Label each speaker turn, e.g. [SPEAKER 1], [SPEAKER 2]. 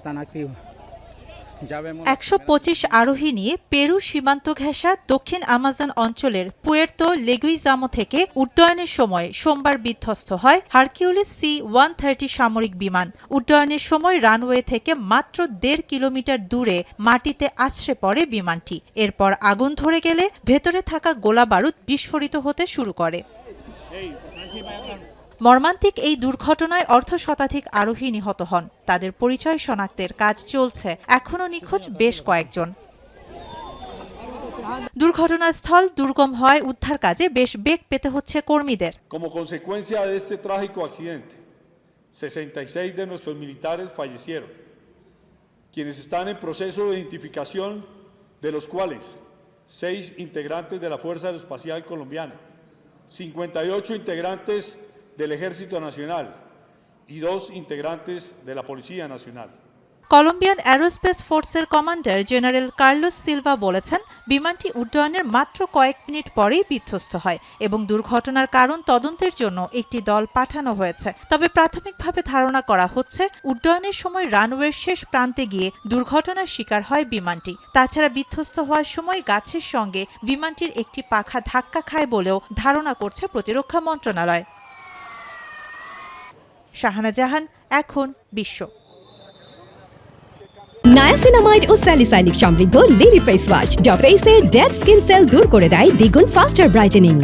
[SPEAKER 1] 125 আরোহী নিয়ে পেরু সীমান্ত ঘেঁষা দক্ষিণ আমাজন অঞ্চলের পুয়ের্তো লেগুইজামো থেকে উড্ডয়নের সময় সোমবার বিধ্বস্ত হয় হারকিউলিস C-130 সামরিক বিমান। উড্ডয়নের সময় রানওয়ে থেকে মাত্র 1.5 কিলোমিটার দূরে মাটিতে আছড়ে পড়ে বিমানটি। এরপর আগুন ধরে গেলে ভেতরে থাকা গোলাবারুদ বিস্ফোরিত হতে শুরু করে। মর্মান্তিক এই দুর্ঘটনায় অর্ধশতাধিক আরোহী নিহত হন। তাদের পরিচয় শনাক্তের কাজ চলছে, এখনও নিখোঁজ বেশ কয়েকজন। দুর্ঘটনাস্থল দুর্গম হওয়ায় উদ্ধার কাজে বেশ বেগ পেতে হচ্ছে কর্মীদের।
[SPEAKER 2] Como consecuencia de este trágico accidente, 66 de nuestros militares fallecieron, quienes están en proceso de identificación, de los cuales 6 integrantes de la Fuerza Aeroespacial Colombiana, 58 integrantes del Ejército Nacional y 2 integrantes de la Policía Nacional.
[SPEAKER 1] Colombian aerospace ফোর্সের commander general Carlos Silva বলেছেন, বিমানটি উড্ডয়নের মাত্র কয়েক minute পরেই বিধ্বস্ত হয় এবং দুর্ঘটনার কারণ তদন্তের জন্য একটি দল পাঠানো হয়েছে। তবে প্রাথমিকভাবে ধারণা করা হচ্ছে, উড্ডয়নের সময় রানওয়ের শেষ প্রান্তে গিয়ে দুর্ঘটনার শিকার হয় বিমানটি। তাছাড়া বিধ্বস্ত হওয়ার সময় গাছের সঙ্গে বিমানটির একটি পাখা ধাক্কা খায় বলেও ধারণা করছে প্রতিরক্ষা মন্ত্রণালয়। শাহানা জাহান, এখন বিশ্ব।
[SPEAKER 3] নায়াসিনামাইড ও স্যালিসাইলিক সমৃদ্ধ লিলি ফেস ওয়াশ যা ফেসের ডেড স্কিন সেল দূর করে দেয় দ্বিগুণ ফাস্টার ব্রাইটেনিং।